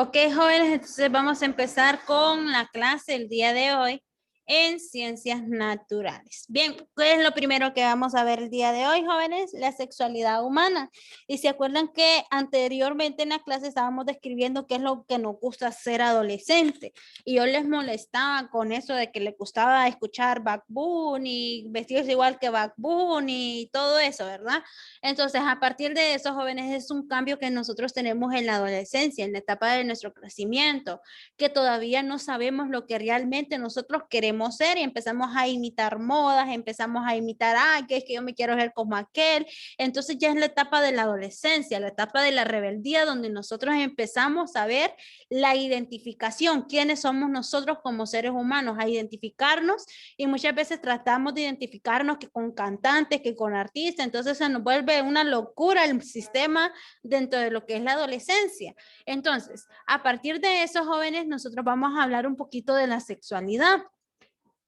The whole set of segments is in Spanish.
Ok, jóvenes, entonces vamos a empezar con la clase el día de hoy en ciencias naturales. Bien, ¿qué es lo primero que vamos a ver el día de hoy, jóvenes? La sexualidad humana. Y se acuerdan que anteriormente en la clase estábamos describiendo qué es lo que nos gusta ser adolescente. Y yo les molestaba con eso de que les gustaba escuchar Bad Bunny, vestirse igual que Bad Bunny y todo eso, ¿verdad? Entonces, a partir de eso, jóvenes, es un cambio que nosotros tenemos en la adolescencia, en la etapa de nuestro crecimiento, que todavía no sabemos lo que realmente nosotros queremos ser y empezamos a imitar modas, empezamos a imitar, que es que yo me quiero ver como aquel. Entonces ya es la etapa de la adolescencia, la etapa de la rebeldía, donde nosotros empezamos a ver la identificación, quiénes somos nosotros como seres humanos, a identificarnos y muchas veces tratamos de identificarnos que con cantantes, que con artistas, entonces se nos vuelve una locura el sistema dentro de lo que es la adolescencia. Entonces, a partir de esos jóvenes, nosotros vamos a hablar un poquito de la sexualidad.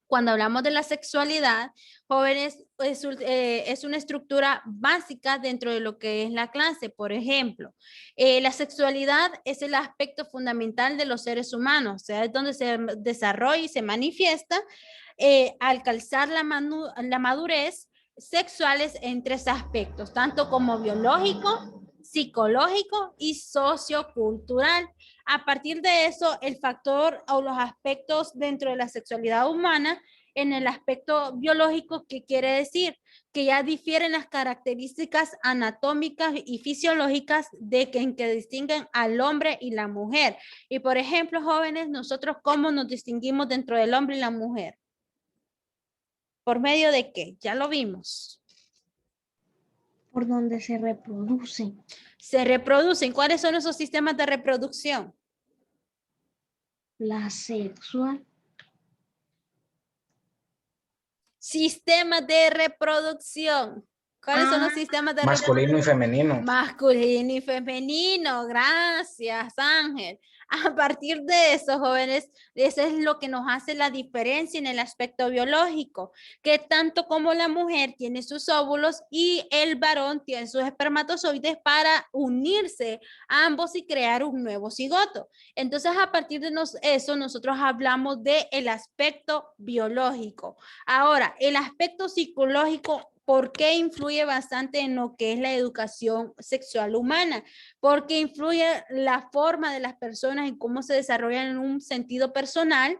Cuando hablamos de la sexualidad, jóvenes, es una estructura básica dentro de lo que es la clase. Por ejemplo, la sexualidad es el aspecto fundamental de los seres humanos, o sea, es donde se desarrolla y se manifiesta al alcanzar la madurez sexuales en tres aspectos, tanto como biológico, psicológico y sociocultural. A partir de eso, el factor o los aspectos dentro de la sexualidad humana, en el aspecto biológico, ¿qué quiere decir? Que ya difieren las características anatómicas y fisiológicas en que distinguen al hombre y la mujer. Y por ejemplo, jóvenes, nosotros cómo nos distinguimos dentro del hombre y la mujer. ¿Por medio de qué? Ya lo vimos. Por donde se reproducen. Se reproducen. ¿Cuáles son esos sistemas de reproducción? La sexual. Sistemas de reproducción. ¿Cuáles son los sistemas de Masculino y reproducción? femenino. Masculino y femenino. Gracias, Ángel. A partir de eso, jóvenes, eso es lo que nos hace la diferencia en el aspecto biológico, que tanto como la mujer tiene sus óvulos y el varón tiene sus espermatozoides para unirse ambos y crear un nuevo cigoto. Entonces, a partir de eso, nosotros hablamos del aspecto biológico. Ahora, el aspecto psicológico, ¿por qué influye bastante en lo que es la educación sexual humana? Porque influye la forma de las personas en cómo se desarrollan en un sentido personal,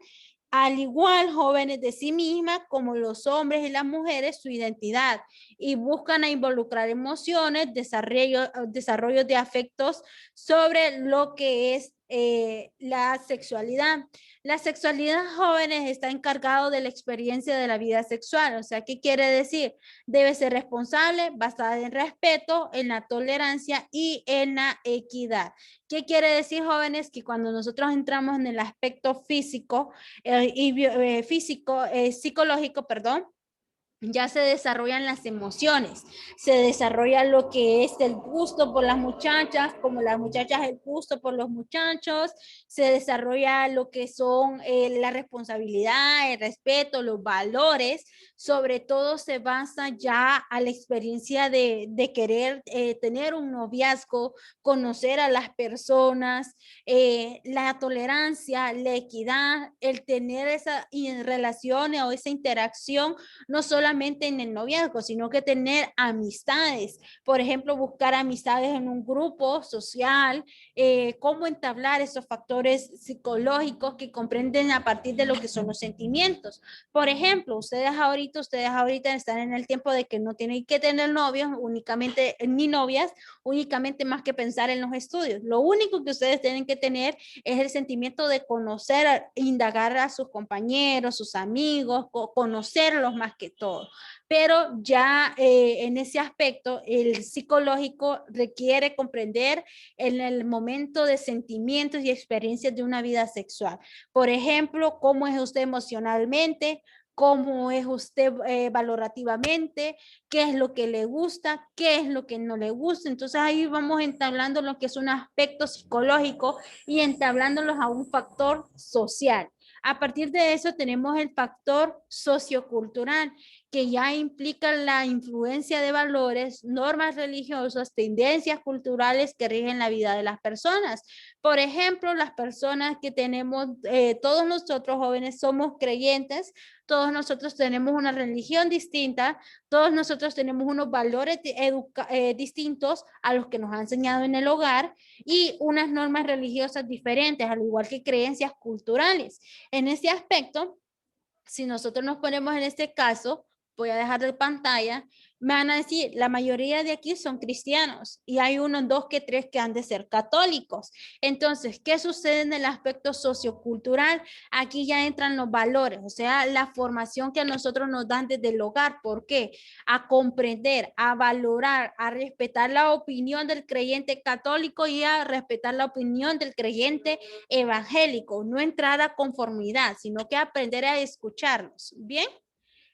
al igual jóvenes de sí mismas como los hombres y las mujeres su identidad y buscan a involucrar emociones, desarrollo de afectos sobre lo que es la sexualidad. La sexualidad, jóvenes, está encargado de la experiencia de la vida sexual. O sea, ¿qué quiere decir? Debe ser responsable, basada en respeto, en la tolerancia y en la equidad. ¿Qué quiere decir, jóvenes? Que cuando nosotros entramos en el aspecto físico psicológico, perdón, ya se desarrollan las emociones, se desarrolla lo que es el gusto por las muchachas, como las muchachas el gusto por los muchachos, se desarrolla lo que son la responsabilidad, el respeto, los valores, sobre todo se basa ya a la experiencia de querer tener un noviazgo, conocer a las personas, la tolerancia, la equidad, el tener esa relación o esa interacción no solamente en el noviazgo, sino que tener amistades. Por ejemplo, buscar amistades en un grupo social, cómo entablar esos factores psicológicos que comprenden a partir de lo que son los sentimientos. Por ejemplo, ustedes ahorita están en el tiempo de que no tienen que tener novios únicamente, ni novias, únicamente más que pensar en los estudios. Lo único que ustedes tienen que tener es el sentimiento de conocer, indagar a sus compañeros, sus amigos, conocerlos más que todo. Pero ya en ese aspecto, el psicológico requiere comprender en el momento de sentimientos y experiencias de una vida sexual. Por ejemplo, cómo es usted emocionalmente, cómo es usted valorativamente, qué es lo que le gusta, qué es lo que no le gusta. Entonces ahí vamos entablando lo que es un aspecto psicológico y entablándolos a un factor social. A partir de eso tenemos el factor sociocultural. que ya implican la influencia de valores, normas religiosas, tendencias culturales que rigen la vida de las personas. Por ejemplo, las personas que tenemos, todos nosotros jóvenes somos creyentes, todos nosotros tenemos una religión distinta, todos nosotros tenemos unos valores distintos a los que nos han enseñado en el hogar y unas normas religiosas diferentes, al igual que creencias culturales. En ese aspecto, si nosotros nos ponemos en este caso, voy a dejar de pantalla, me van a decir, la mayoría de aquí son cristianos y hay uno, dos, que tres que han de ser católicos. Entonces, ¿qué sucede en el aspecto sociocultural? Aquí ya entran los valores, o sea, la formación que a nosotros nos dan desde el hogar. ¿Por qué? A comprender, a valorar, a respetar la opinión del creyente católico y a respetar la opinión del creyente evangélico, no entrar a conformidad, sino que aprender a escucharlos. ¿Bien?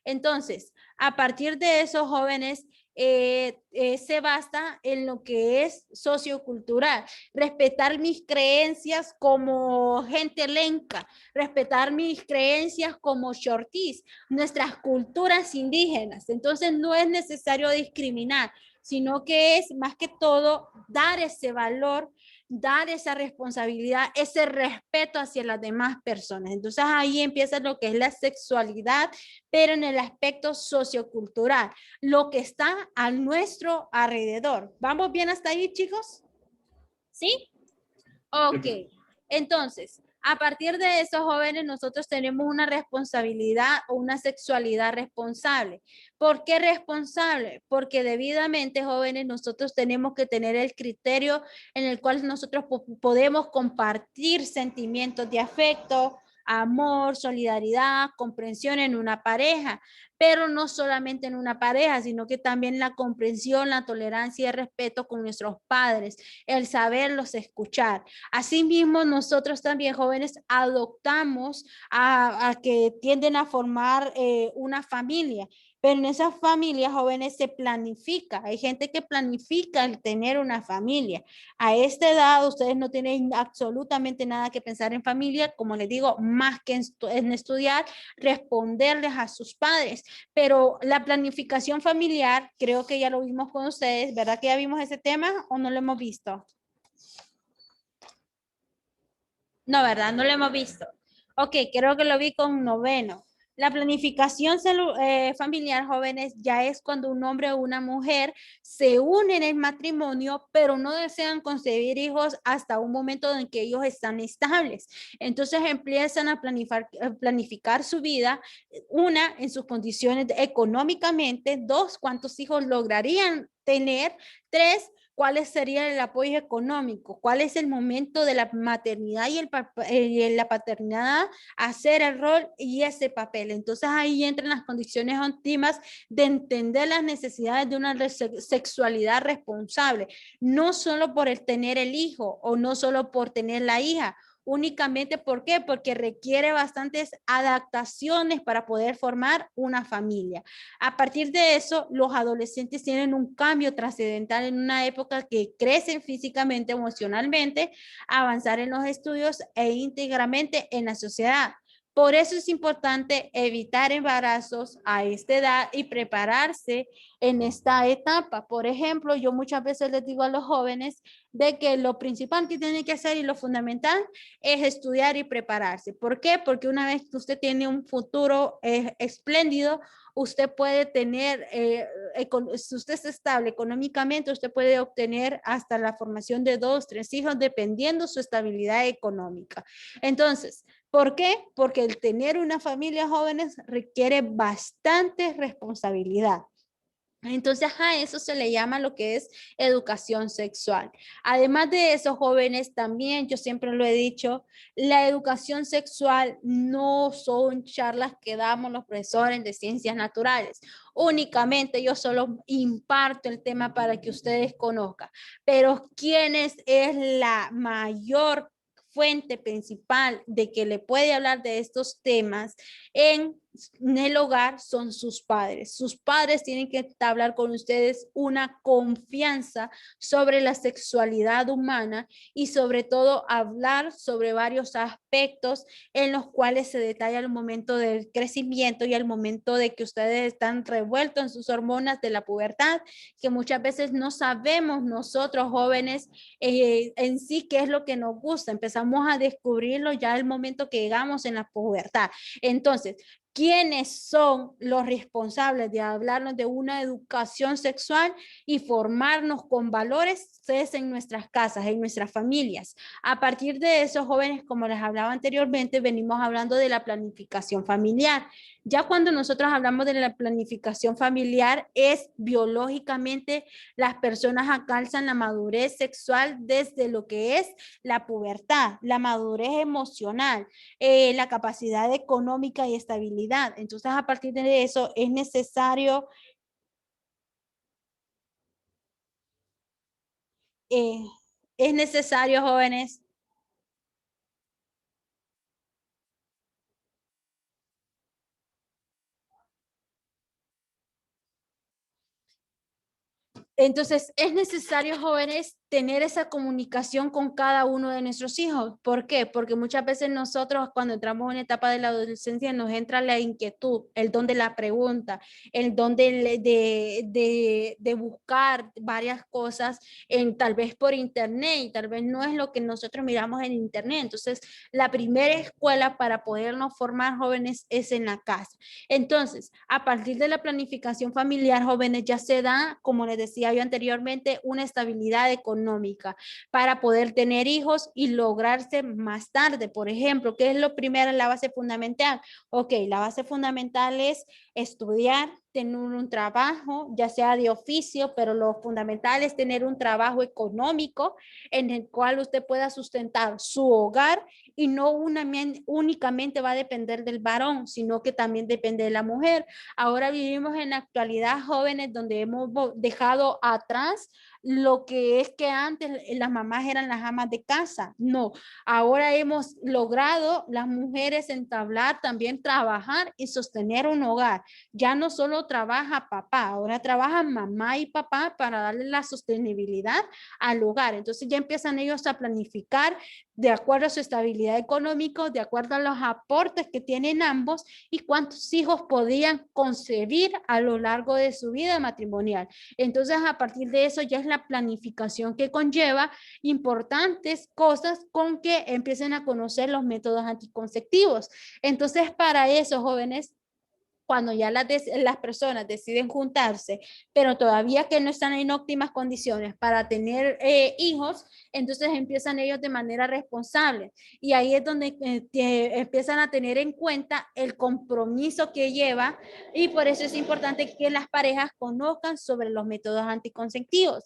Entonces, a partir de esos jóvenes, se basa en lo que es sociocultural, respetar mis creencias como gente lenca, respetar mis creencias como shortís, nuestras culturas indígenas. Entonces, no es necesario discriminar, sino que es más que todo dar ese valor, dar esa responsabilidad, ese respeto hacia las demás personas. Entonces ahí empieza lo que es la sexualidad, pero en el aspecto sociocultural, lo que está a nuestro alrededor. ¿Vamos bien hasta ahí, chicos? ¿Sí? Ok. Entonces, a partir de esos jóvenes, nosotros tenemos una responsabilidad o una sexualidad responsable. ¿Por qué responsable? Porque debidamente, jóvenes, nosotros tenemos que tener el criterio en el cual nosotros podemos compartir sentimientos de afecto, amor, solidaridad, comprensión en una pareja, pero no solamente en una pareja, sino que también la comprensión, la tolerancia y el respeto con nuestros padres, el saberlos escuchar. Asimismo, nosotros también, jóvenes, adoptamos a que tienden a formar una familia. Pero en esas familias jóvenes se planifica. Hay gente que planifica el tener una familia. A esta edad ustedes no tienen absolutamente nada que pensar en familia, como les digo, más que en estudiar, responderles a sus padres. Pero la planificación familiar, creo que ya lo vimos con ustedes, ¿verdad que ya vimos ese tema o no lo hemos visto? No, ¿verdad? No lo hemos visto. Ok, creo que lo vi con noveno. La planificación familiar, jóvenes, ya es cuando un hombre o una mujer se unen en matrimonio, pero no desean concebir hijos hasta un momento en que ellos están estables. Entonces empiezan a planificar su vida, una, en sus condiciones económicamente, dos, cuántos hijos lograrían tener, tres, cuál sería el apoyo económico, cuál es el momento de la maternidad y la paternidad, hacer el rol y ese papel. Entonces ahí entran las condiciones óptimas de entender las necesidades de una sexualidad responsable, no solo por el tener el hijo o no solo por tener la hija, únicamente. ¿Por qué? Porque requiere bastantes adaptaciones para poder formar una familia. A partir de eso, los adolescentes tienen un cambio trascendental en una época que crecen físicamente, emocionalmente, avanzar en los estudios e íntegramente en la sociedad. Por eso es importante evitar embarazos a esta edad y prepararse en esta etapa. Por ejemplo, yo muchas veces les digo a los jóvenes de que lo principal que tienen que hacer y lo fundamental es estudiar y prepararse. ¿Por qué? Porque una vez que usted tiene un futuro espléndido, usted puede tener, si usted es estable económicamente, usted puede obtener hasta la formación de 2, 3 hijos, dependiendo su estabilidad económica. Entonces, ¿por qué? Porque el tener una familia jóvenes requiere bastante responsabilidad. Entonces a eso se le llama lo que es educación sexual. Además de eso, jóvenes, también yo siempre lo he dicho, la educación sexual no son charlas que damos los profesores de ciencias naturales. Únicamente yo solo imparto el tema para que ustedes conozcan. Pero ¿quién es la mayor fuente principal de que le puede hablar de estos temas en en el hogar son sus padres. Sus padres tienen que entablar con ustedes una confianza sobre la sexualidad humana y sobre todo hablar sobre varios aspectos en los cuales se detalla el momento del crecimiento y el momento de que ustedes están revueltos en sus hormonas de la pubertad, que muchas veces no sabemos nosotros jóvenes en sí qué es lo que nos gusta. Empezamos a descubrirlo ya el momento que llegamos en la pubertad. Entonces, ¿quiénes son los responsables de hablarnos de una educación sexual y formarnos con valores? Es en nuestras casas, en nuestras familias. A partir de eso, jóvenes, como les hablaba anteriormente, venimos hablando de la planificación familiar. Ya cuando nosotros hablamos de la planificación familiar, es biológicamente las personas alcanzan la madurez sexual desde lo que es la pubertad, la madurez emocional, la capacidad económica y estabilidad. Entonces, a partir de eso eh, es necesario, jóvenes. Entonces, es necesario, jóvenes, tener esa comunicación con cada uno de nuestros hijos. ¿Por qué? Porque muchas veces nosotros cuando entramos en una etapa de la adolescencia nos entra la inquietud, el don de la pregunta, el don de buscar varias cosas en, tal vez por internet y tal vez no es lo que nosotros miramos en internet. Entonces, la primera escuela para podernos formar jóvenes es en la casa. Entonces, a partir de la planificación familiar, jóvenes, ya se da, como les decía yo anteriormente, una estabilidad económica para poder tener hijos y lograrse más tarde. Por ejemplo, ¿qué es lo primero, la base fundamental? Ok, la base fundamental es estudiar, tener un trabajo, ya sea de oficio, pero lo fundamental es tener un trabajo económico en el cual usted pueda sustentar su hogar y no únicamente va a depender del varón, sino que también depende de la mujer. Ahora vivimos en la actualidad jóvenes donde hemos dejado atrás lo que es que antes las mamás eran las amas de casa. No, ahora hemos logrado las mujeres entablar, también trabajar y sostener un hogar. Ya no solo trabaja papá, ahora trabajan mamá y papá para darle la sostenibilidad al hogar. Entonces ya empiezan ellos a planificar de acuerdo a su estabilidad económica, de acuerdo a los aportes que tienen ambos y cuántos hijos podían concebir a lo largo de su vida matrimonial. Entonces, a partir de eso ya es la planificación que conlleva importantes cosas con que empiecen a conocer los métodos anticonceptivos. Entonces, para eso, jóvenes, cuando ya las personas deciden juntarse, pero todavía que no están en óptimas condiciones para tener hijos, entonces empiezan ellos de manera responsable. Y ahí es donde empiezan a tener en cuenta el compromiso que lleva y por eso es importante que las parejas conozcan sobre los métodos anticonceptivos.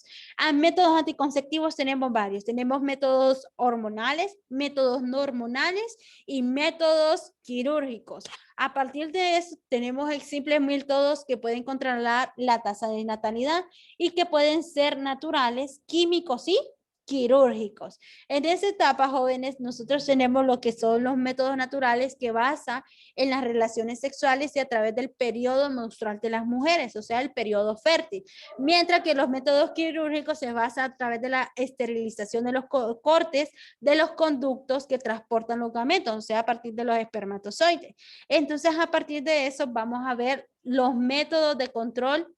Métodos anticonceptivos tenemos varios. Tenemos métodos hormonales, métodos no hormonales y métodos quirúrgicos. A partir de eso, tenemos el simple métodos que pueden controlar la tasa de natalidad y que pueden ser naturales, químicos y quirúrgicos. En esa etapa, jóvenes, nosotros tenemos lo que son los métodos naturales que basa en las relaciones sexuales y a través del periodo menstrual de las mujeres, o sea, el periodo fértil. Mientras que los métodos quirúrgicos se basan a través de la esterilización de los cortes de los conductos que transportan los gametos, o sea, a partir de los espermatozoides. Entonces, a partir de eso, vamos a ver los métodos de control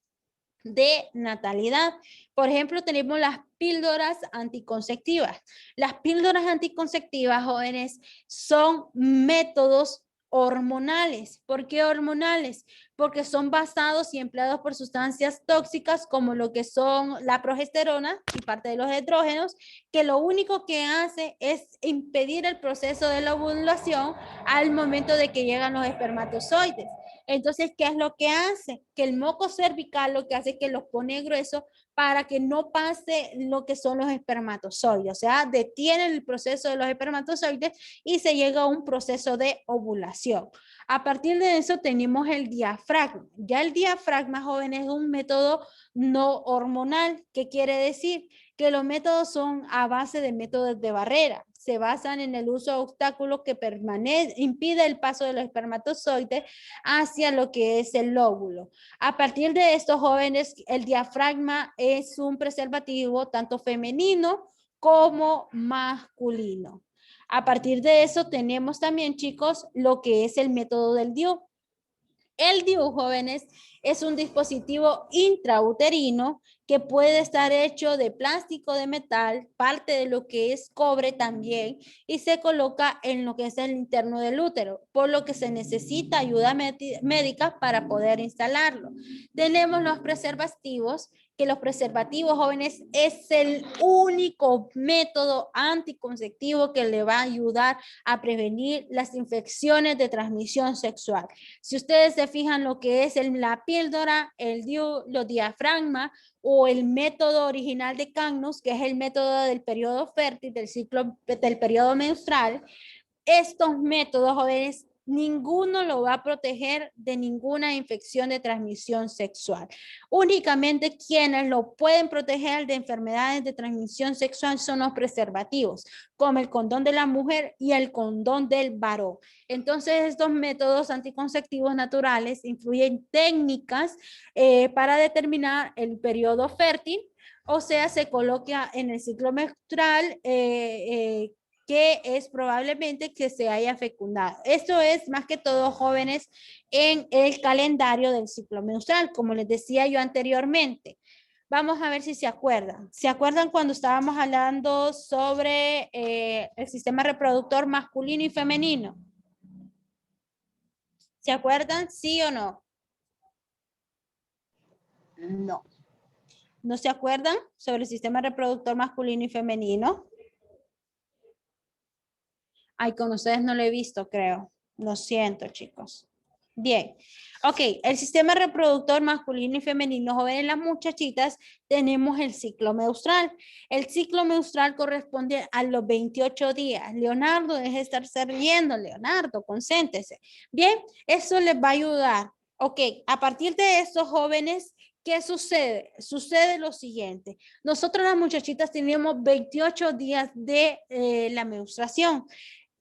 de natalidad. Por ejemplo, tenemos las píldoras anticonceptivas. Las píldoras anticonceptivas, jóvenes, son métodos hormonales. ¿Por qué hormonales? Porque son basados y empleados por sustancias tóxicas como lo que son la progesterona y parte de los estrógenos, que lo único que hace es impedir el proceso de la ovulación al momento de que llegan los espermatozoides. Entonces, ¿qué es lo que hace? Que el moco cervical lo que hace es que los pone gruesos para que no pase lo que son los espermatozoides, o sea, detiene el proceso de los espermatozoides y se llega a un proceso de ovulación. A partir de eso tenemos el diafragma. Ya el diafragma, jóvenes, es un método no hormonal. ¿Qué quiere decir? que los métodos son a base de métodos de barrera. Se basan en el uso de obstáculos que impide el paso de los espermatozoides hacia lo que es el óvulo. A partir de estos jóvenes, el diafragma es un preservativo tanto femenino como masculino. A partir de eso tenemos también, chicos, lo que es el método del DIU. El DIU, jóvenes, es un dispositivo intrauterino que puede estar hecho de plástico, de metal, parte de lo que es cobre también, y se coloca en lo que es el interno del útero, por lo que se necesita ayuda médica para poder instalarlo. Tenemos los preservativos, que los preservativos, jóvenes, es el único método anticonceptivo que le va a ayudar a prevenir las infecciones de transmisión sexual. Si ustedes se fijan lo que es la píldora, el DIU, los diafragmas o el método original de Canus, que es el método del periodo fértil, del ciclo del periodo menstrual, estos métodos, jóvenes, ninguno lo va a proteger de ninguna infección de transmisión sexual. Únicamente quienes lo pueden proteger de enfermedades de transmisión sexual son los preservativos, como el condón de la mujer y el condón del varón. Entonces, estos métodos anticonceptivos naturales incluyen técnicas para determinar el periodo fértil, o sea, se coloca en el ciclo menstrual que es probablemente que se haya fecundado. Esto es más que todo, jóvenes, en el calendario del ciclo menstrual, como les decía yo anteriormente. Vamos a ver si se acuerdan. ¿Se acuerdan cuando estábamos hablando sobre el sistema reproductor masculino y femenino? ¿Se acuerdan? ¿Sí o no? No. ¿No se acuerdan sobre el sistema reproductor masculino y femenino? Ay, con ustedes no lo he visto, creo. Lo siento, chicos. Bien. Ok, el sistema reproductor masculino y femenino, jóvenes, las muchachitas, tenemos el ciclo menstrual. El ciclo menstrual corresponde a los 28 días. Leonardo, deje de estarse riendo. Leonardo, concéntrese. Bien, eso les va a ayudar. Ok, a partir de estos jóvenes, ¿qué sucede? Sucede lo siguiente. Nosotros las muchachitas tenemos 28 días de la menstruación.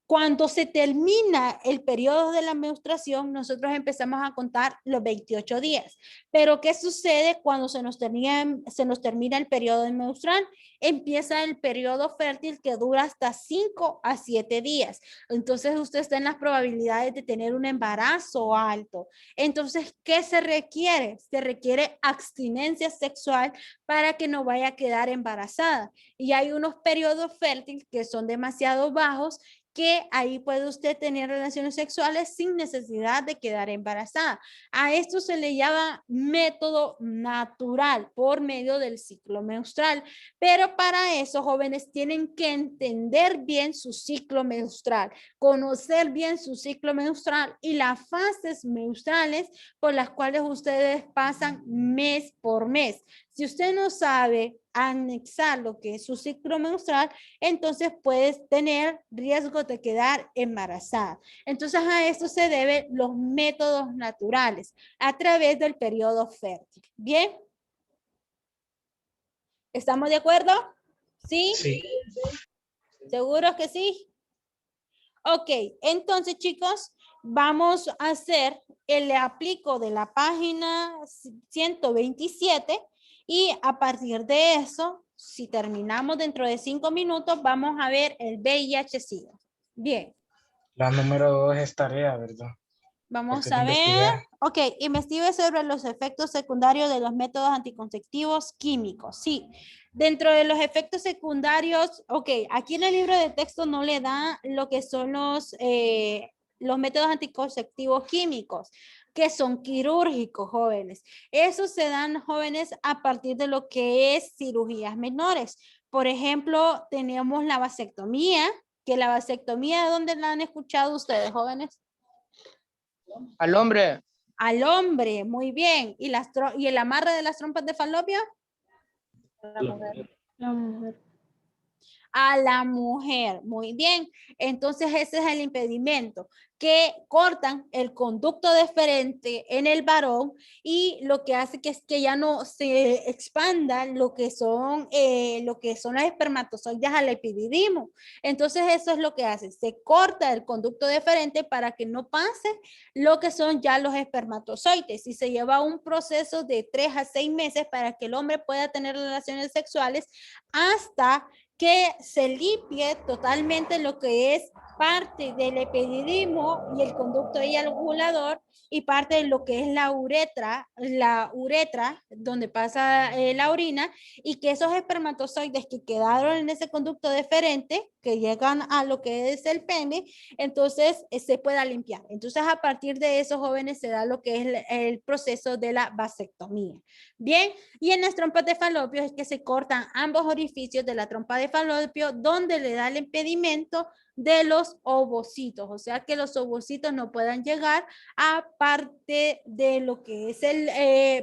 Cuando se termina el periodo de la menstruación, nosotros empezamos a contar los 28 días. Pero ¿qué sucede cuando se nos termina el periodo menstrual? Empieza el periodo fértil que dura hasta 5 a 7 días. Entonces usted está en las probabilidades de tener un embarazo alto. Entonces, ¿qué se requiere? Se requiere abstinencia sexual para que no vaya a quedar embarazada. Y hay unos periodos fértiles que son demasiado bajos, que ahí puede usted tener relaciones sexuales sin necesidad de quedar embarazada. A esto se le llama método natural por medio del ciclo menstrual. Pero para eso, jóvenes, tienen que entender bien su ciclo menstrual, conocer bien su ciclo menstrual y las fases menstruales por las cuales ustedes pasan mes por mes. Si usted no sabe anexar lo que es su ciclo menstrual, entonces puedes tener riesgo de quedar embarazada. Entonces a esto se deben los métodos naturales a través del periodo fértil. ¿Bien? ¿Estamos de acuerdo? ¿Sí? Sí. ¿Seguros que sí? Ok, entonces chicos, vamos a hacer el aplico de la página 127 y a partir de eso, si terminamos dentro de 5 minutos, vamos a ver el VIH-Sida. Bien. La número 2 es tarea, ¿verdad? Vamos Porque a ver. investigar. Ok, investigue sobre los efectos secundarios de los métodos anticonceptivos químicos. Sí, dentro de los efectos secundarios, ok, aquí en el libro de texto no le da lo que son los métodos anticonceptivos químicos, que son quirúrgicos, jóvenes. Esos se dan, jóvenes, a partir de lo que es cirugías menores. Por ejemplo, tenemos la vasectomía, que la vasectomía, ¿dónde la han escuchado ustedes, jóvenes? Al hombre. Al hombre, muy bien. ¿Y el amarre de las trompas de falopio? La mujer. a la mujer. Muy bien, entonces ese es el impedimento, que cortan el conducto deferente en el varón y lo que hace que es que ya no se expanda lo que son las espermatozoides al epididimo. Entonces eso es lo que hace, se corta el conducto deferente para que no pase lo que son ya los espermatozoides y se lleva un proceso de 3 a 6 meses para que el hombre pueda tener relaciones sexuales hasta que se limpie totalmente lo que es parte del epididimo y el conducto eyaculador y parte de lo que es la uretra donde pasa la orina, y que esos espermatozoides que quedaron en ese conducto deferente, que llegan a lo que es el pene, entonces se pueda limpiar. Entonces a partir de esos jóvenes se da lo que es el proceso de la vasectomía. Bien, y en las trompas de falopio es que se cortan ambos orificios de la trompa de falopio donde le da el impedimento de los ovocitos, o sea que los ovocitos no puedan llegar a parte de lo que es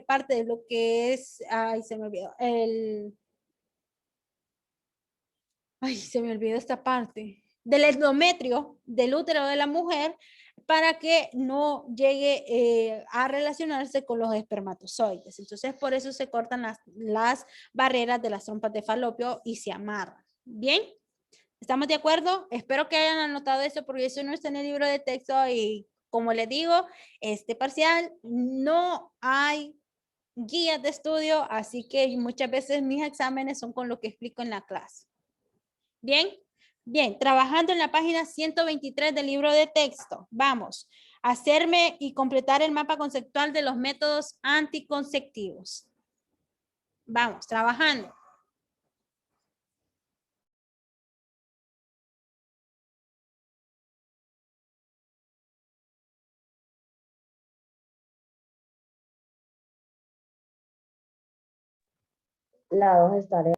parte de lo que es, ay, se me olvidó, se me olvidó esta parte, del endometrio del útero de la mujer, para que no llegue a relacionarse con los espermatozoides. Entonces, por eso se cortan las barreras de las trompas de falopio y se amarran. ¿Bien? ¿Estamos de acuerdo? Espero que hayan anotado eso porque eso no está en el libro de texto y como les digo, este parcial no hay guías de estudio, así que muchas veces mis exámenes son con lo que explico en la clase. ¿Bien? Bien, trabajando en la página 123 del libro de texto. Vamos, hacerme y completar el mapa conceptual de los métodos anticonceptivos. Vamos, trabajando. La 2 estaré.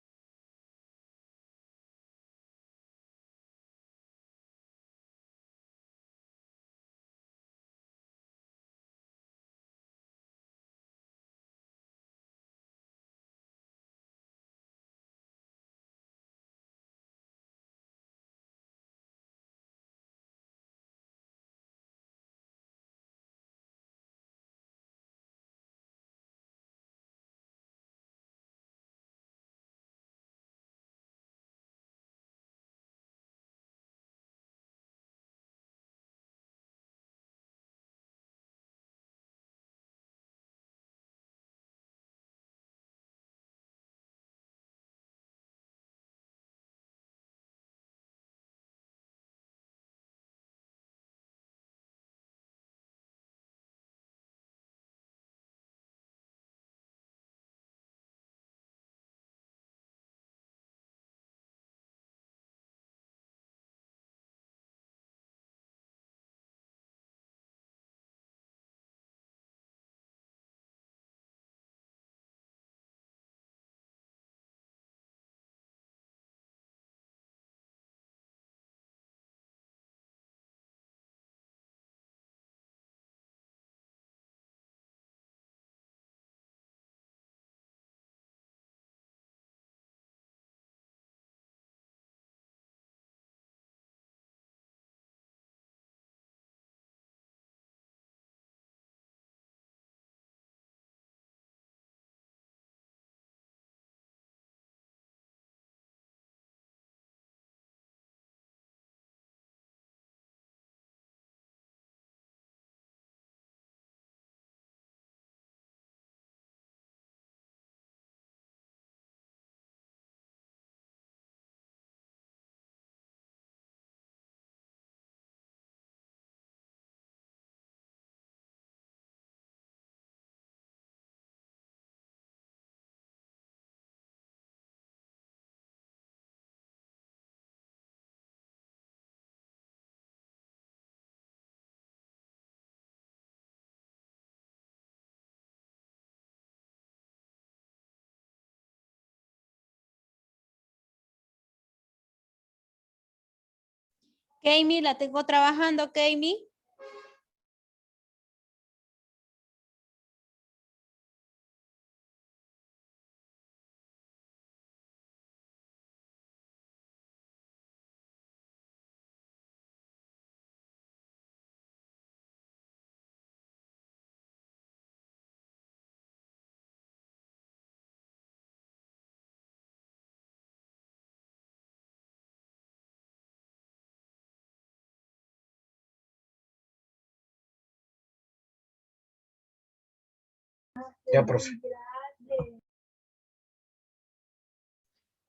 Kami, la tengo trabajando, Kami. Ya, profe.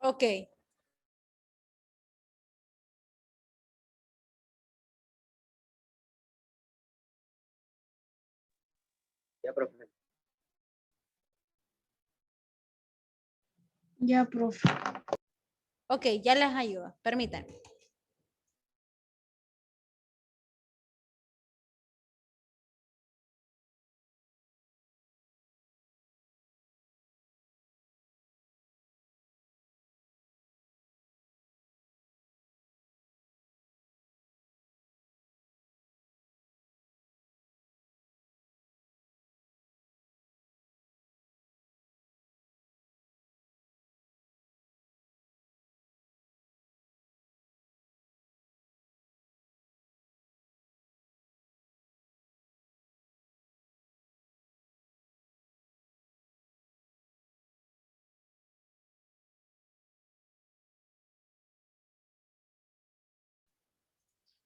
Ok. Ya, profe. Ya, profe. Ok, ya les ayudo. Permítanme.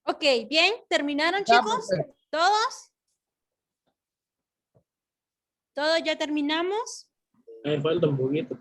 Ok, bien. ¿Terminaron, Ya, chicos? profe. ¿Todos? ¿Todos ya terminamos? Me falta un poquito.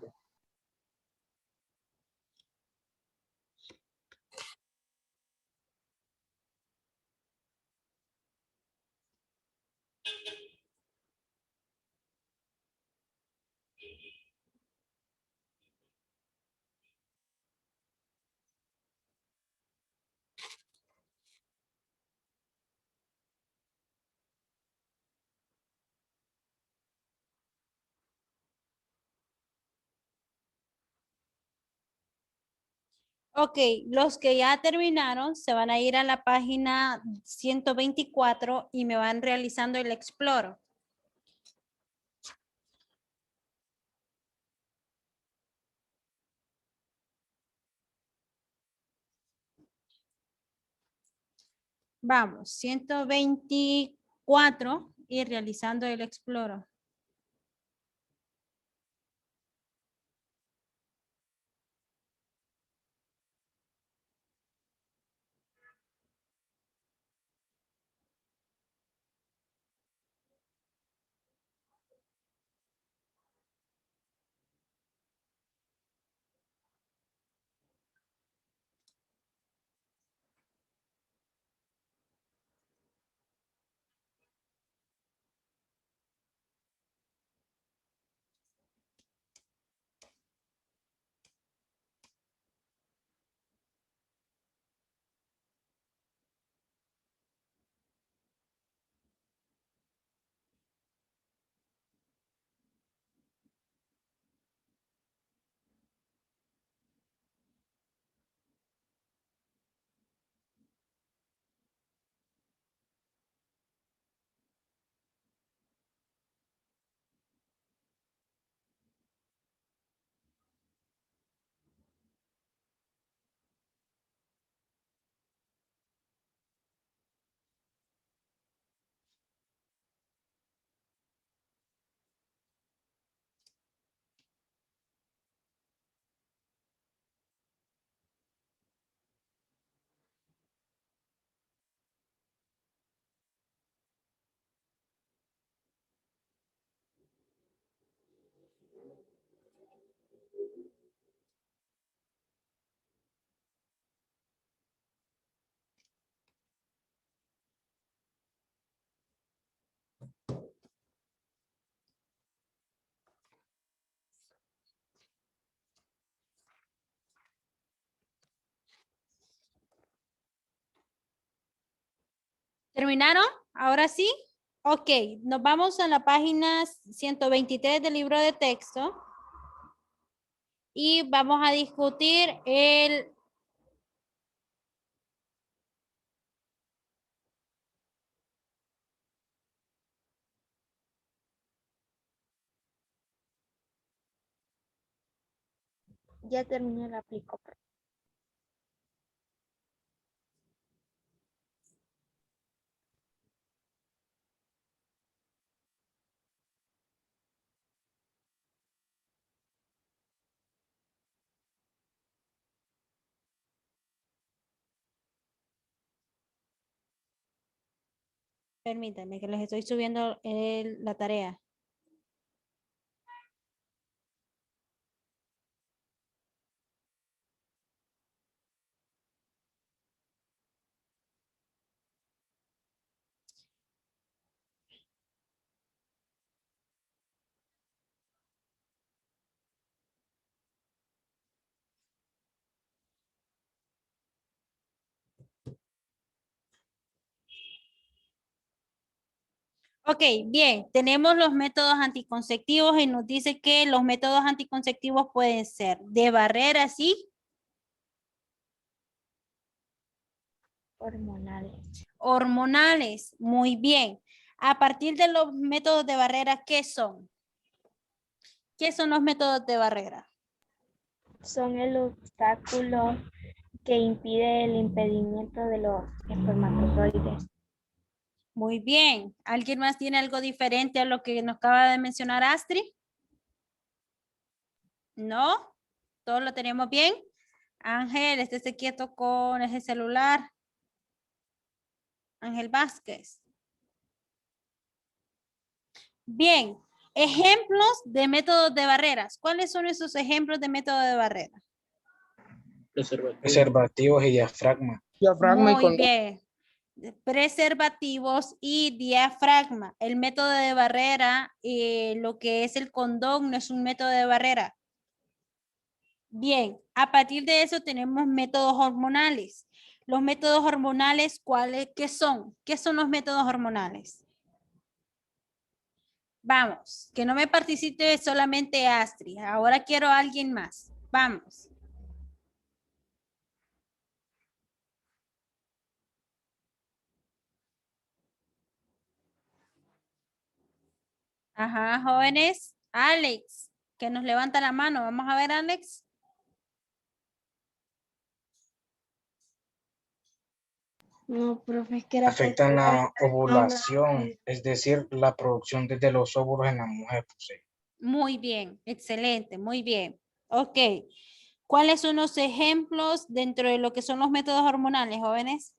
Ok, los que ya terminaron se van a ir a la página 124 y me van realizando el exploro. Vamos, 124 y realizando el exploro. ¿Terminaron? ¿Ahora sí? Ok, nos vamos a la página 123 del libro de texto y vamos a discutir el... Ya terminé la aplico. Permítanme que les estoy subiendo la tarea. Ok, bien, tenemos los métodos anticonceptivos y nos dice que los métodos anticonceptivos pueden ser de barrera, ¿sí? Hormonales. Hormonales, muy bien. A partir de los métodos de barrera, ¿qué son? ¿Qué son los métodos de barrera? Son el obstáculo que impide el impedimento de los espermatozoides. Muy bien. ¿Alguien más tiene algo diferente a lo que nos acaba de mencionar Astrid? ¿No? ¿Todos lo tenemos bien? Ángel, estése quieto con ese celular. Ángel Vázquez. Bien. Ejemplos de métodos de barreras. ¿Cuáles son esos ejemplos de métodos de barrera? Preservativo. Preservativos y diafragma. Muy bien. Preservativos y diafragma. El método de barrera, lo que es el condón, no es un método de barrera. Bien, a partir de eso tenemos métodos hormonales. Los métodos hormonales, ¿cuáles? ¿Qué son? ¿Qué son los métodos hormonales? Vamos, que no me participe solamente Astrid. Ahora quiero a alguien más. Vamos. Ajá, jóvenes. Alex, que nos levanta la mano. Vamos a ver, Alex. No, profe, es que era Afectan la porque- ovulación, es decir, la producción desde los óvulos en la mujer. Pues, sí. Muy bien, excelente, muy bien. Ok. ¿Cuáles son los ejemplos dentro de lo que son los métodos hormonales, jóvenes?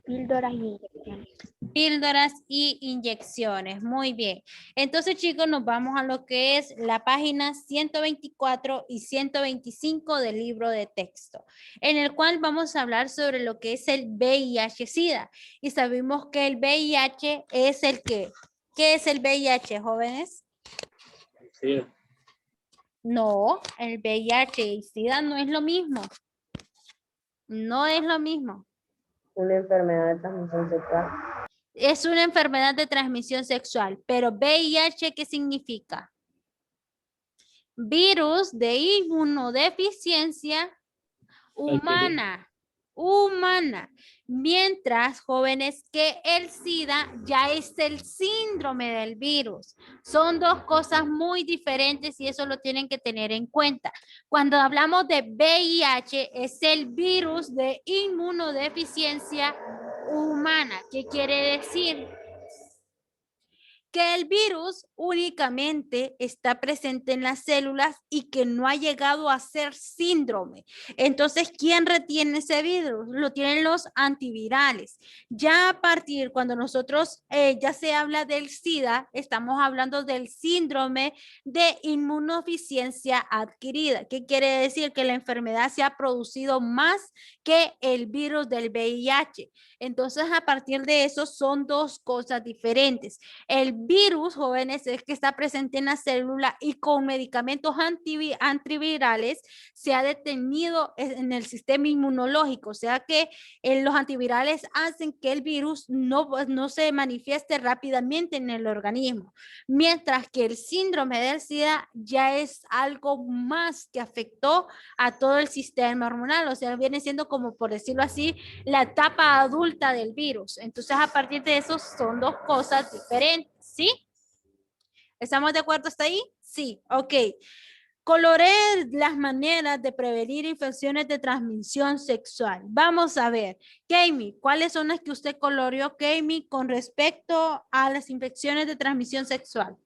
Píldoras y inyecciones. Píldoras y inyecciones. Muy bien. Entonces, chicos, nos vamos a lo que es la página 124 y 125 del libro de texto, en el cual vamos a hablar sobre lo que es el VIH-Sida. Y sabemos que el VIH es el qué. ¿Qué es el VIH, jóvenes? Sí. No, el VIH y SIDA no es lo mismo. No es lo mismo. Una enfermedad de transmisión sexual. Es una enfermedad de transmisión sexual, pero VIH, ¿qué significa? Virus de inmunodeficiencia humana. Humana. Mientras, jóvenes, que el SIDA ya es el síndrome del virus. Son dos cosas muy diferentes y eso lo tienen que tener en cuenta. Cuando hablamos de VIH, es el virus de inmunodeficiencia humana. ¿Qué quiere decir? Que el virus únicamente está presente en las células y que no ha llegado a ser síndrome. Entonces, ¿quién retiene ese virus? Lo tienen los antivirales. Ya a partir cuando nosotros ya se habla del SIDA, estamos hablando del síndrome de inmunodeficiencia adquirida. ¿Qué quiere decir? Que la enfermedad se ha producido más que el virus del VIH. Entonces, a partir de eso son dos cosas diferentes. El virus, jóvenes, es que está presente en la célula y con medicamentos antivirales se ha detenido en el sistema inmunológico. O sea que los antivirales hacen que el virus no se manifieste rápidamente en el organismo. Mientras que el síndrome del SIDA ya es algo más que afectó a todo el sistema hormonal. O sea, viene siendo como, por decirlo así, la etapa adulta del virus. Entonces, a partir de eso son dos cosas diferentes, ¿sí? ¿Estamos de acuerdo hasta ahí? Sí, ok. Coloreé las maneras de prevenir infecciones de transmisión sexual. Vamos a ver, Kami, ¿cuáles son las que usted coloreó, Kami, con respecto a las infecciones de transmisión sexual?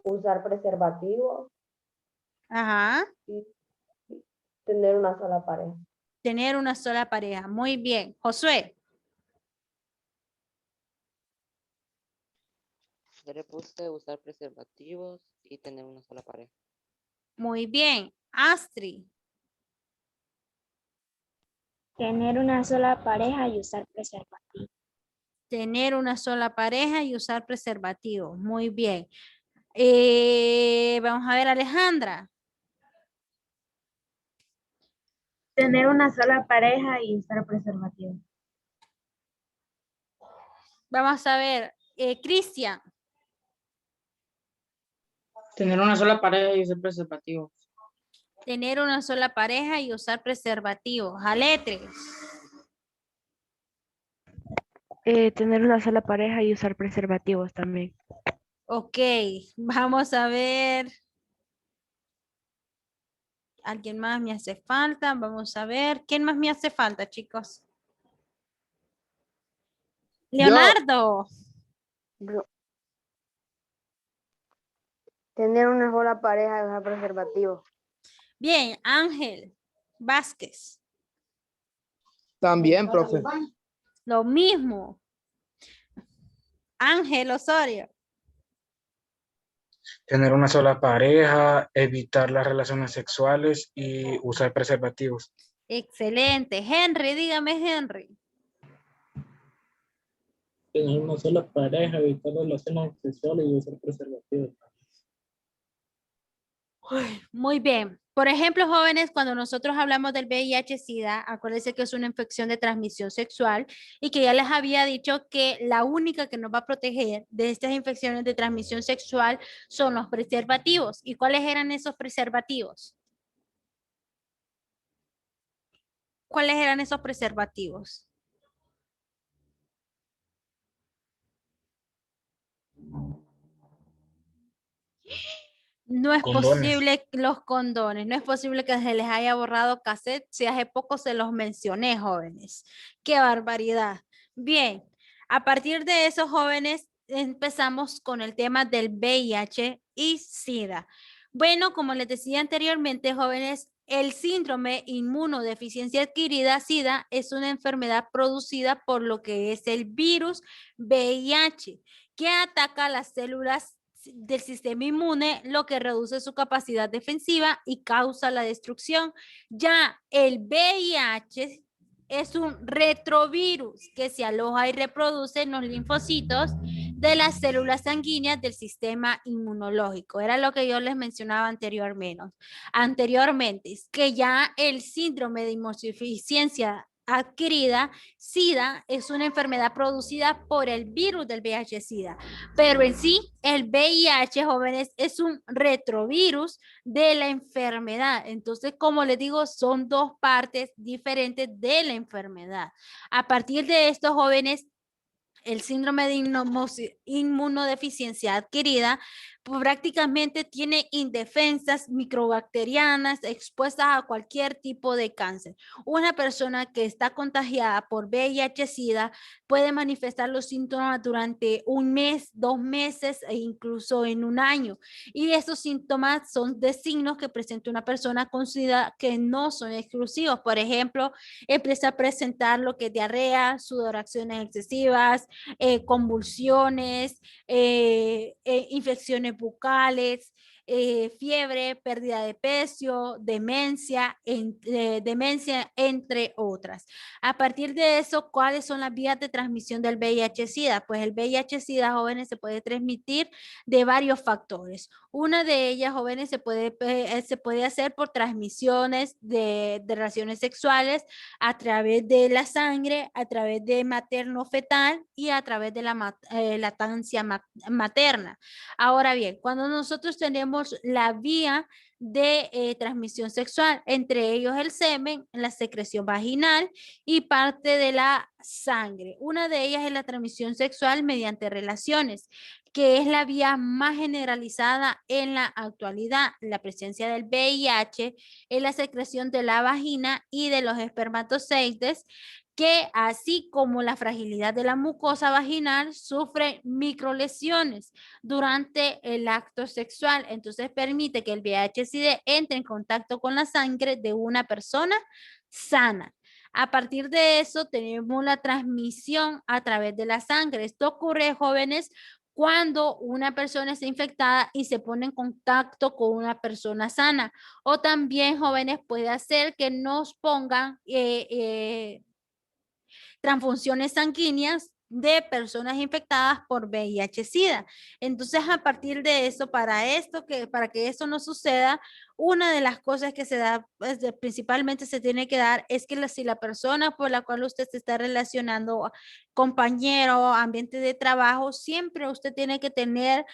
Usar preservativo Ajá. y tener una sola pareja. Tener una sola pareja. Muy bien. Josué. Yo le puse usar preservativos y tener una sola pareja. Muy bien. Astrid. Tener una sola pareja y usar preservativo. Tener una sola pareja y usar preservativo. Muy bien. Vamos a ver, Alejandra. Tener una sola pareja y usar preservativo. Vamos a ver, Cristian, Tener una sola pareja y usar preservativo. tener una sola pareja y usar preservativos. Aletres. Tener una sola pareja y usar preservativos también. Ok, vamos a ver. ¿Alguien más me hace falta? Vamos a ver. ¿Quién más me hace falta, chicos? Leonardo. Yo- Tener una sola pareja y usar preservativo. Bien, Ángel Vázquez. También, profe. Lo mismo. Ángel Osorio. Tener una sola pareja, evitar las relaciones sexuales y usar preservativos. Excelente. Henry, dígame, Henry. Tener una sola pareja, evitar relaciones sexuales y usar preservativos. Muy bien. Por ejemplo, jóvenes, cuando nosotros hablamos del VIH-Sida, acuérdense que es una infección de transmisión sexual y que ya les había dicho que la única que nos va a proteger de estas infecciones de transmisión sexual son los preservativos. ¿Y cuáles eran esos preservativos? ¿Cuáles eran esos preservativos? No es Condones. posible los condones, no es posible que se les haya borrado cassette, si hace poco se los mencioné, jóvenes. ¡Qué barbaridad! Bien, a partir de eso, jóvenes, empezamos con el tema del VIH y SIDA. Bueno, como les decía anteriormente, jóvenes, el síndrome inmunodeficiencia adquirida, SIDA, es una enfermedad producida por lo que es el virus VIH, que ataca las células del sistema inmune, lo que reduce su capacidad defensiva y causa la destrucción. Ya el VIH es un retrovirus que se aloja y reproduce en los linfocitos de las células sanguíneas del sistema inmunológico. Era lo que yo les mencionaba anteriormente, es que ya el síndrome de inmunodeficiencia adquirida, SIDA, es una enfermedad producida por el virus del VIH-Sida, pero en sí el VIH, jóvenes, es un retrovirus de la enfermedad. Entonces, como les digo, son dos partes diferentes de la enfermedad. A partir de estos jóvenes, el síndrome de inmunodeficiencia adquirida prácticamente tiene indefensas microbacterianas expuestas a cualquier tipo de cáncer. Una persona que está contagiada por VIH-Sida puede manifestar los síntomas durante un mes, 2 meses e incluso en un año. Y estos síntomas son de signos que presenta una persona con SIDA que no son exclusivos. Por ejemplo, empieza a presentar lo que es diarrea, sudoraciones excesivas, convulsiones, infecciones bucales, fiebre, pérdida de peso, demencia, entre otras. A partir de eso, ¿cuáles son las vías de transmisión del VIH-Sida? Pues el VIH-Sida, jóvenes, se puede transmitir de varios factores. Una de ellas, jóvenes, se puede hacer por transmisiones de relaciones sexuales a través de la sangre, a través de materno-fetal y a través de la lactancia materna. Ahora bien, cuando nosotros tenemos la vía de transmisión sexual, entre ellos el semen, la secreción vaginal y parte de la sangre. Una de ellas es la transmisión sexual mediante relaciones, que es la vía más generalizada en la actualidad. La presencia del VIH es la secreción de la vagina y de los espermatozoides, que así como la fragilidad de la mucosa vaginal sufre microlesiones durante el acto sexual. Entonces permite que el VIH-Sida entre en contacto con la sangre de una persona sana. A partir de eso tenemos la transmisión a través de la sangre. Esto ocurre, jóvenes, cuando una persona está infectada y se pone en contacto con una persona sana. O también, jóvenes, puede hacer que nos pongan transfusiones sanguíneas de personas infectadas por VIH-Sida. Entonces, a partir de eso, para que eso no suceda, una de las cosas que se da, pues, principalmente se tiene que dar, es que si la persona por la cual usted se está relacionando, compañero, ambiente de trabajo, siempre usted tiene que tener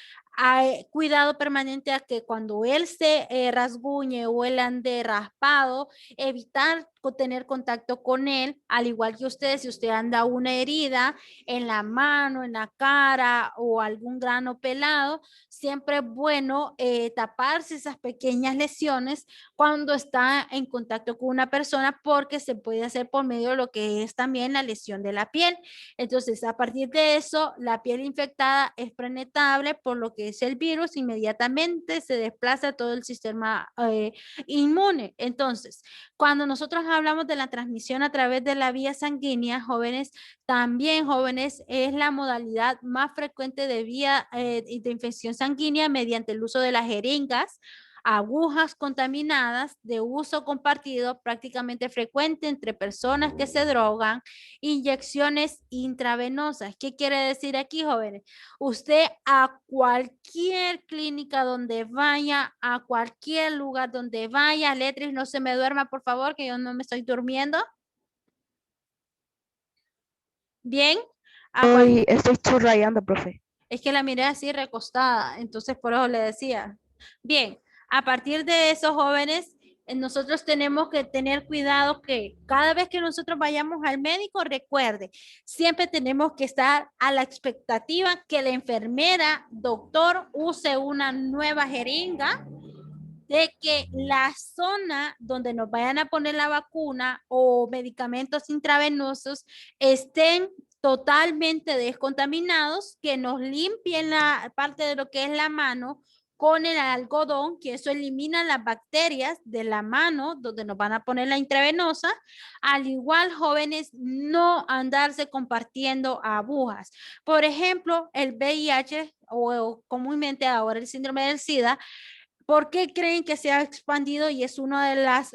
cuidado permanente a que cuando él se rasguñe o él ande raspado, evitar tener contacto con él, al igual que usted, si usted anda una herida en la mano, en la cara o algún grano pelado, siempre es bueno taparse esas pequeñas lesiones cuando está en contacto con una persona, porque se puede hacer por medio de lo que es también la lesión de la piel. Entonces, a partir de eso, la piel infectada es penetrable por lo que es el virus, inmediatamente se desplaza a todo el sistema inmune. Entonces, cuando nosotros hablamos de la transmisión a través de la vía sanguínea, jóvenes, también jóvenes es la modalidad más frecuente de vía de infección sanguínea mediante el uso de las jeringas, agujas contaminadas de uso compartido prácticamente frecuente entre personas que se drogan, inyecciones intravenosas. ¿Qué quiere decir aquí, jóvenes? Usted a cualquier clínica donde vaya, a cualquier lugar donde vaya, Letris, no se me duerma, por favor, que yo no me estoy durmiendo. Bien. Estoy subrayando, profe. Es que la miré así recostada, entonces por eso le decía. Bien, a partir de eso, jóvenes, nosotros tenemos que tener cuidado que cada vez que nosotros vayamos al médico, recuerde, siempre tenemos que estar a la expectativa que la enfermera, doctor, use una nueva jeringa, de que la zona donde nos vayan a poner la vacuna o medicamentos intravenosos estén totalmente descontaminados, que nos limpien la parte de lo que es la mano con el algodón, que eso elimina las bacterias de la mano donde nos van a poner la intravenosa. Al igual, jóvenes, no andarse compartiendo agujas. Por ejemplo, el VIH o comúnmente ahora el síndrome del SIDA. ¿Por qué creen que se ha expandido y es una de las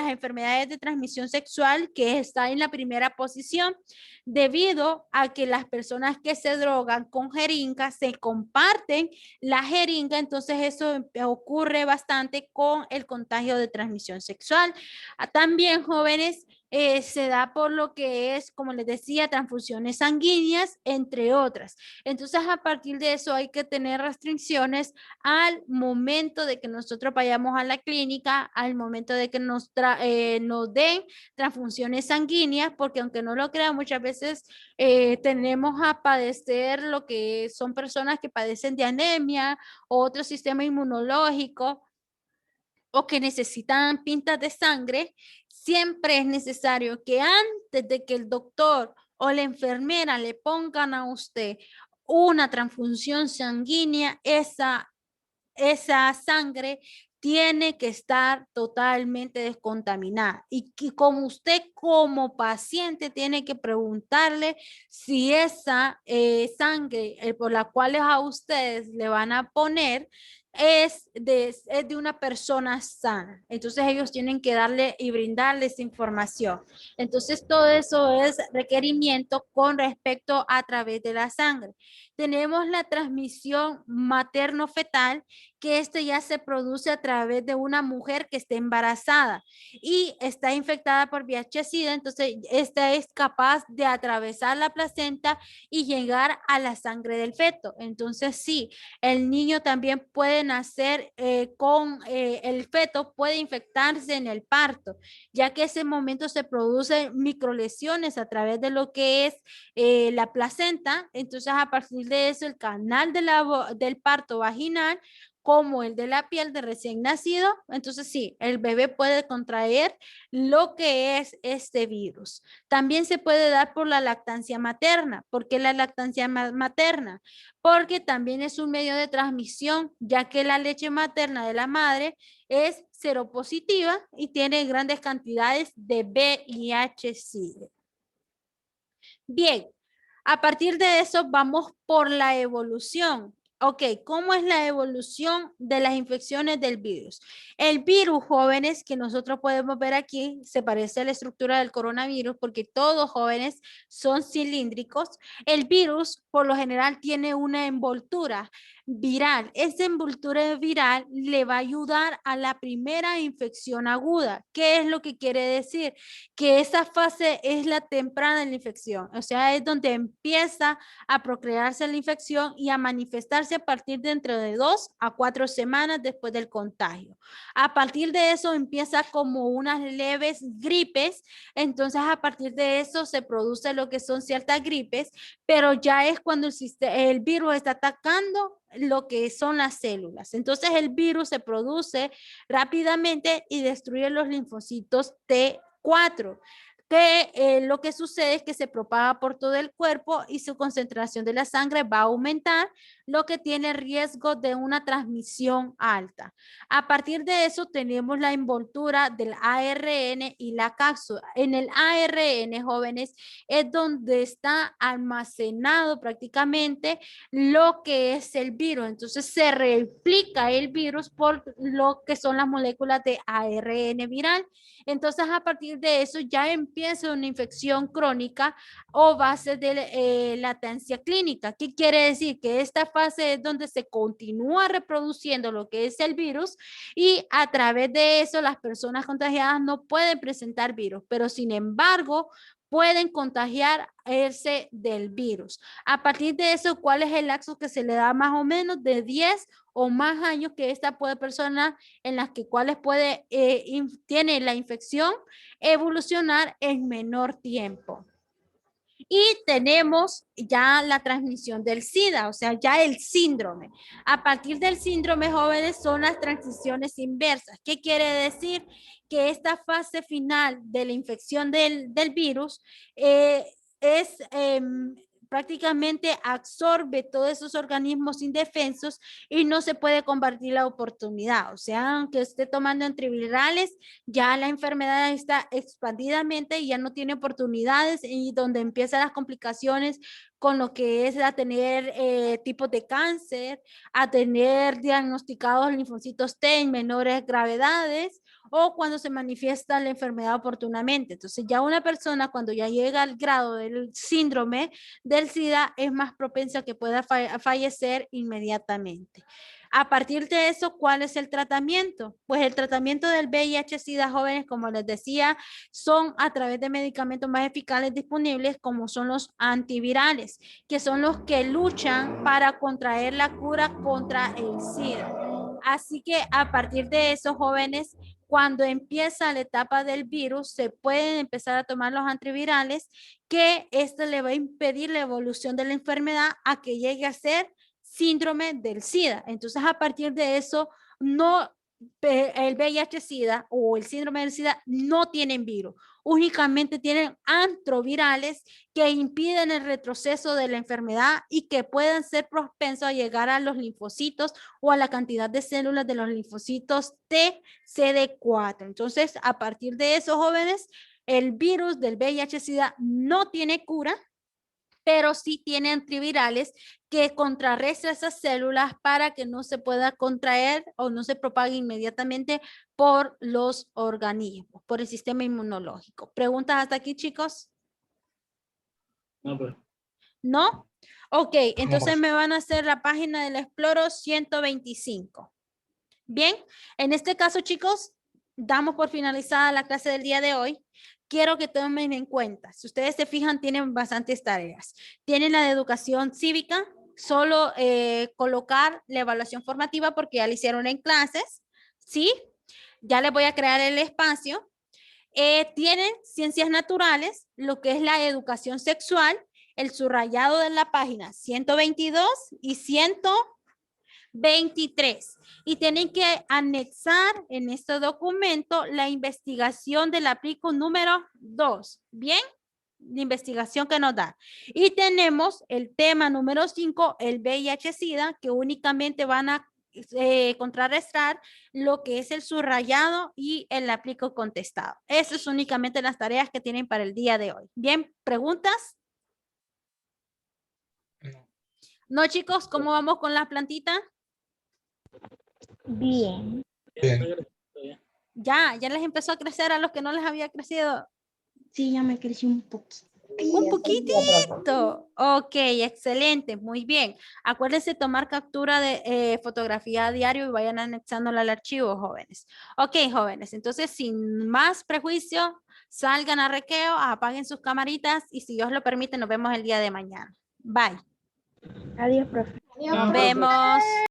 enfermedades de transmisión sexual que está en la primera posición? Debido a que las personas que se drogan con jeringas se comparten la jeringa, entonces eso ocurre bastante con el contagio de transmisión sexual. También, jóvenes, se da por lo que es, como les decía, transfusiones sanguíneas, entre otras. Entonces, a partir de eso hay que tener restricciones al momento de que nosotros vayamos a la clínica, al momento de que nos den transfusiones sanguíneas, porque aunque no lo crean, muchas veces tenemos a padecer lo que son personas que padecen de anemia o otro sistema inmunológico o que necesitan pintas de sangre. Siempre es necesario que antes de que el doctor o la enfermera le pongan a usted una transfusión sanguínea, esa sangre tiene que estar totalmente descontaminada y que como usted como paciente tiene que preguntarle si esa sangre por la cual a ustedes le van a poner es de una persona sana. Entonces ellos tienen que darle y brindarles información. Entonces todo eso es requerimiento con respecto a través de la sangre. Tenemos la transmisión materno-fetal, que este ya se produce a través de una mujer que esté embarazada y está infectada por VIH-Sida, entonces esta es capaz de atravesar la placenta y llegar a la sangre del feto. Entonces sí, el niño también puede nacer con el feto, puede infectarse en el parto, ya que ese momento se producen microlesiones a través de lo que es la placenta. Entonces a partir de eso el canal del parto vaginal como el de la piel de recién nacido, entonces sí, el bebé puede contraer lo que es este virus. También se puede dar por la lactancia materna. ¿Por qué la lactancia materna? Porque también es un medio de transmisión, ya que la leche materna de la madre es seropositiva y tiene grandes cantidades de VIH-Sida. Bien, a partir de eso vamos por la evolución. Ok, ¿cómo es la evolución de las infecciones del virus? El virus, jóvenes, que nosotros podemos ver aquí, se parece a la estructura del coronavirus porque todos jóvenes son cilíndricos. El virus, por lo general, tiene una envoltura. viral. Esta envoltura viral le va a ayudar a la primera infección aguda. ¿Qué es lo que quiere decir? Que esa fase es la temprana de la infección, o sea, es donde empieza a procrearse la infección y a manifestarse a partir de entre de 2 a 4 semanas después del contagio. A partir de eso empieza como unas leves gripes, entonces a partir de eso se produce lo que son ciertas gripes, pero ya es cuando el virus está atacando lo que son las células. Entonces el virus se produce rápidamente y destruye los linfocitos T4, que lo que sucede es que se propaga por todo el cuerpo y su concentración de la sangre va a aumentar, lo que tiene riesgo de una transmisión alta. A partir de eso tenemos la envoltura del ARN y la cápsula. En el ARN, jóvenes, es donde está almacenado prácticamente lo que es el virus. Entonces se replica el virus por lo que son las moléculas de ARN viral. Entonces a partir de eso ya empieza una infección crónica o base de latencia clínica. ¿Qué quiere decir? Que esta fase es donde se continúa reproduciendo lo que es el virus y a través de eso las personas contagiadas no pueden presentar virus, pero sin embargo pueden contagiarse del virus. A partir de eso, ¿cuál es el lapso que se le da? Más o menos de 10 o más años que esta persona en las que cuales puede, tiene la infección, evolucionar en menor tiempo. Y tenemos ya la transmisión del SIDA, o sea, ya el síndrome. A partir del síndrome, jóvenes, son las transiciones inversas. ¿Qué quiere decir? Que esta fase final de la infección del virus es prácticamente absorbe todos esos organismos indefensos y no se puede combatir la oportunidad. O sea, aunque esté tomando antivirales, ya la enfermedad está expandidamente y ya no tiene oportunidades y donde empiezan las complicaciones con lo que es a tener tipos de cáncer, a tener diagnosticados linfocitos T en menores gravedades o cuando se manifiesta la enfermedad oportunamente. Entonces ya una persona cuando ya llega al grado del síndrome del SIDA es más propensa a que pueda fallecer inmediatamente. A partir de eso, ¿cuál es el tratamiento? Pues el tratamiento del VIH-Sida, jóvenes, como les decía, son a través de medicamentos más eficaces disponibles, como son los antivirales, que son los que luchan para contraer la cura contra el SIDA. Así que a partir de eso, jóvenes, cuando empieza la etapa del virus, se pueden empezar a tomar los antivirales, que esto le va a impedir la evolución de la enfermedad a que llegue a ser síndrome del SIDA. Entonces, a partir de eso, el VIH-Sida o el síndrome del SIDA no tienen virus, únicamente tienen antivirales que impiden el retroceso de la enfermedad y que puedan ser propensos a llegar a los linfocitos o a la cantidad de células de los linfocitos TCD4. Entonces, a partir de eso, jóvenes, el virus del VIH-Sida no tiene cura, pero sí tiene antivirales que contrarrestan esas células para que no se pueda contraer o no se propague inmediatamente por los organismos, por el sistema inmunológico. ¿Preguntas hasta aquí, chicos? No, pues. ¿No? Ok, entonces me van a hacer la página del Exploro 125. Bien, en este caso, chicos, damos por finalizada la clase del día de hoy. Quiero que tomen en cuenta, si ustedes se fijan, tienen bastantes tareas. Tienen la de educación cívica, solo colocar la evaluación formativa porque ya la hicieron en clases, ¿sí? Ya les voy a crear el espacio. Tienen ciencias naturales, lo que es la educación sexual, el subrayado de la página 122 y 123. Y tienen que anexar en este documento la investigación del aplico número 2. ¿Bien? La investigación que nos da. Y tenemos el tema número 5, el VIH-Sida, que únicamente van a contrarrestar lo que es el subrayado y el aplico contestado. Eso es únicamente las tareas que tienen para el día de hoy. Bien, ¿preguntas? No, chicos, ¿cómo vamos con la plantita? Bien. Ya les empezó a crecer a los que no les había crecido. Sí, ya me creció un poquito. Un poquitito. Ok, excelente, muy bien. Acuérdense tomar captura de fotografía a diario y vayan anexándola al archivo, jóvenes. Ok, jóvenes, entonces sin más prejuicio, salgan a recreo, apaguen sus camaritas y si Dios lo permite, nos vemos el día de mañana. Bye. Adiós, profe. Nos vemos.